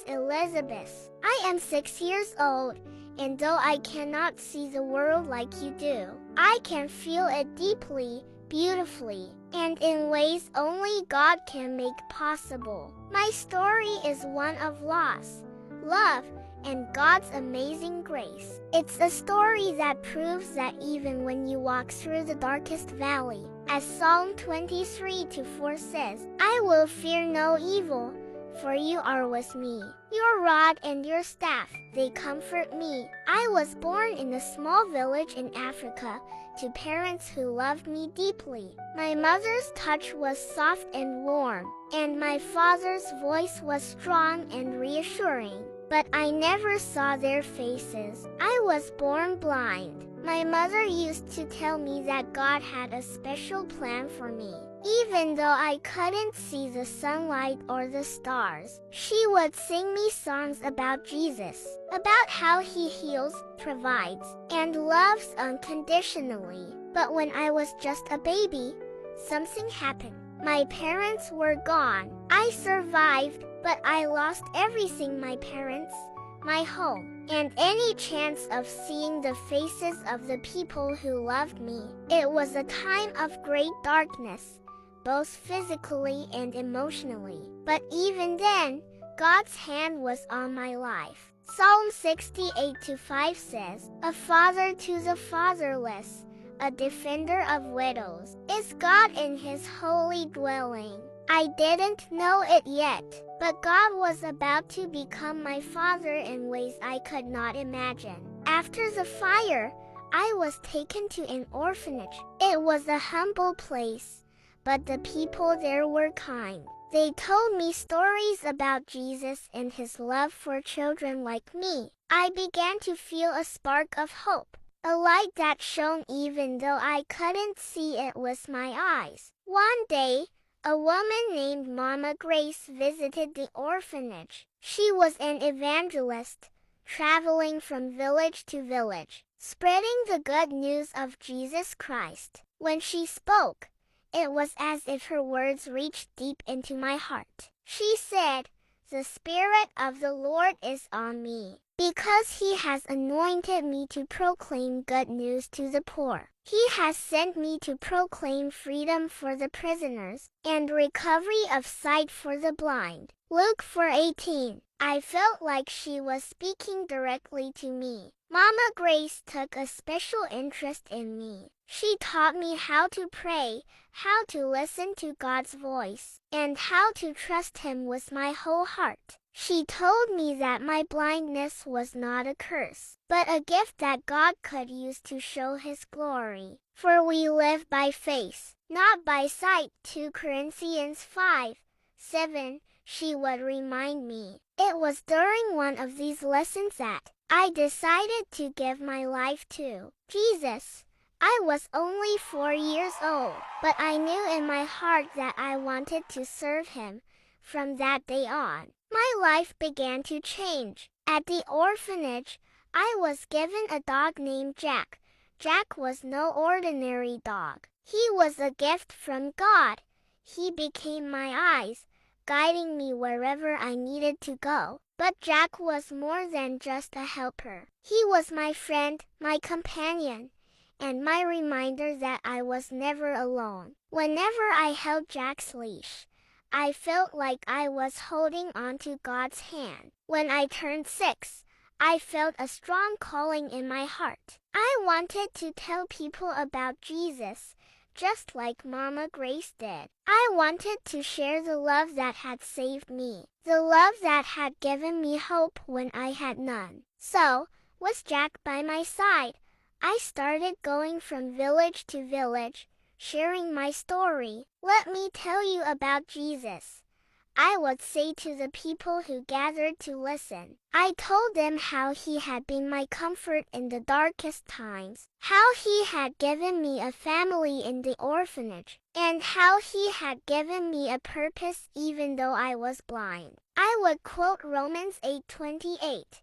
is Elizabeth. I am 6 years old, and though I cannot see the world like you do, I can feel it deeply, beautifully, and in ways only God can make possible. My story is one of loss, love, and God's amazing grace. It's a story that proves that even when you walk through the darkest valley, as Psalm 23:4 says, I will fear no evil, for you are with me. Your rod and your staff, they comfort me. I was born in a small village in Africa to parents who loved me deeply. My mother's touch was soft and warm, and my father's voice was strong and reassuring. But I never saw their faces. I was born blind. My mother used to tell me that God had a special plan for me. Even though I couldn't see the sunlight or the stars, she would sing me songs about Jesus, about how he heals, provides, and loves unconditionally. But when I was just a baby, something happened. My parents were gone. I survived, but I lost everything: my parents, my home, and any chance of seeing the faces of the people who loved me. It was a time of great darkness, both physically and emotionally. But even then, God's hand was on my life. Psalm 68:5 says, A father to the fatherless, a defender of widows, is God in his holy dwelling. I didn't know it yet, but God was about to become my father in ways I could not imagine. After the fire, I was taken to an orphanage. It was a humble place, but the people there were kind. They told me stories about Jesus and his love for children like me. I began to feel a spark of hope, a light that shone even though I couldn't see it with my eyes. One day, a woman named Mama Grace visited the orphanage. She was an evangelist, traveling from village to village, spreading the good news of Jesus Christ. When she spoke, it was as if her words reached deep into my heart. She said, The Spirit of the Lord is on me, because he has anointed me to proclaim good news to the poor. He has sent me to proclaim freedom for the prisoners and recovery of sight for the blind. Luke 4:18. I felt like she was speaking directly to me. Mama Grace took a special interest in me. She taught me how to pray, how to listen to God's voice, and how to trust him with my whole heart. She told me that my blindness was not a curse, but a gift that God could use to show his glory. For we live by faith, not by sight. 2 Corinthians 5:7. She would remind me. It was during one of these lessons that I decided to give my life to Jesus. I was only 4 years old, but I knew in my heart that I wanted to serve him. From that day on, my life began to change. At the orphanage, I was given a dog named Jack. Jack was no ordinary dog. He was a gift from God. He became my eyes, guiding me wherever I needed to go. But Jack was more than just a helper. He was my friend, my companion, and my reminder that I was never alone. Whenever I held Jack's leash, I felt like I was holding on to God's hand. When I turned 6, I felt a strong calling in my heart. I wanted to tell people about Jesus, just like Mama Grace did. I wanted to share the love that had saved me, the love that had given me hope when I had none. So, with Jack by my side, I started going from village to village, sharing my story. Let me tell you about Jesus, I would say to the people who gathered to listen. I told them how he had been my comfort in the darkest times, how he had given me a family in the orphanage, and how he had given me a purpose even though I was blind. I would quote Romans 8:28.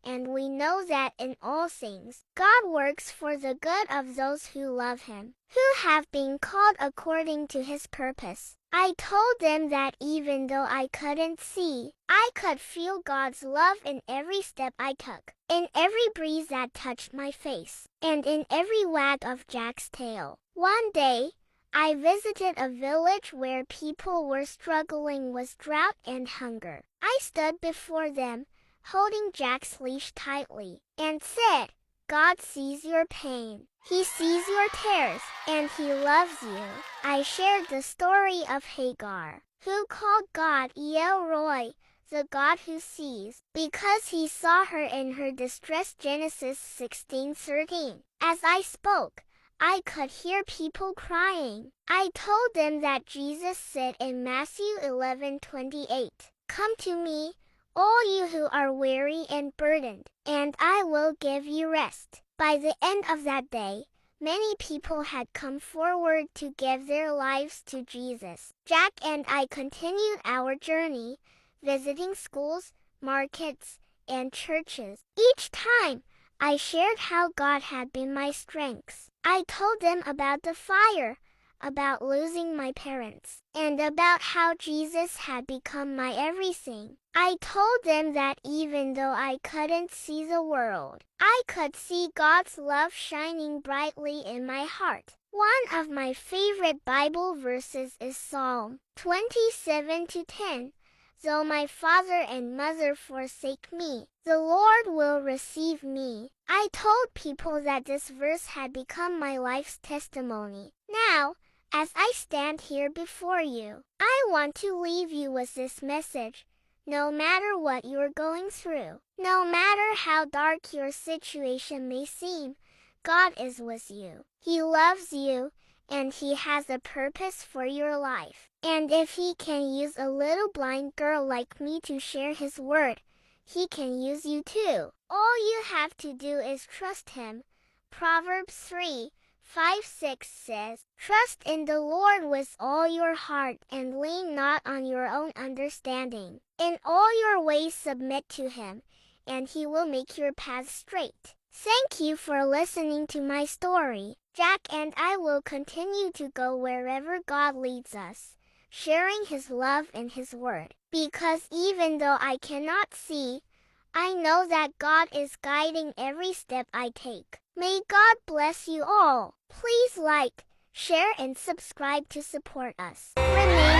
and we know that in all things, God works for the good of those who love him, who have been called according to his purpose. I told them that even though I couldn't see, I could feel God's love in every step I took, in every breeze that touched my face, and in every wag of Jack's tail. One day, I visited a village where people were struggling with drought and hunger. I stood before them, holding Jack's leash tightly, and said, God sees your pain. He sees your tears, and he loves you. I shared the story of Hagar, who called God El Roi, the God who sees, because he saw her in her distress. Genesis 16:13. As I spoke, I could hear people crying. I told them that Jesus said in Matthew 11:28, Come to me, all you who are weary and burdened, and I will give you rest. By the end of that day, many people had come forward to give their lives to Jesus. Jack and I continued our journey, visiting schools, markets, and churches. Each time, I shared how God had been my strength. I told them about the fire, about losing my parents, and about how Jesus had become my everything. I told them that even though I couldn't see the world, I could see God's love shining brightly in my heart. One of my favorite Bible verses is Psalm 27:10. Though my father and mother forsake me, the Lord will receive me. I told people that this verse had become my life's testimony. Now, as I stand here before you, I want to leave you with this message. No matter what you're going through, no matter how dark your situation may seem, God is with you. He loves you, and he has a purpose for your life. And if he can use a little blind girl like me to share his word, he can use you too. All you have to do is trust him. Proverbs 3:5-6 says, Trust in the Lord with all your heart and lean not on your own understanding. In all your ways submit to him, and he will make your path straight. Thank you for listening to my story. Jack and I will continue to go wherever God leads us, sharing his love and his word. Because even though I cannot see, I know that God is guiding every step I take. May God bless you all. Please like, share, and subscribe to support us. Remain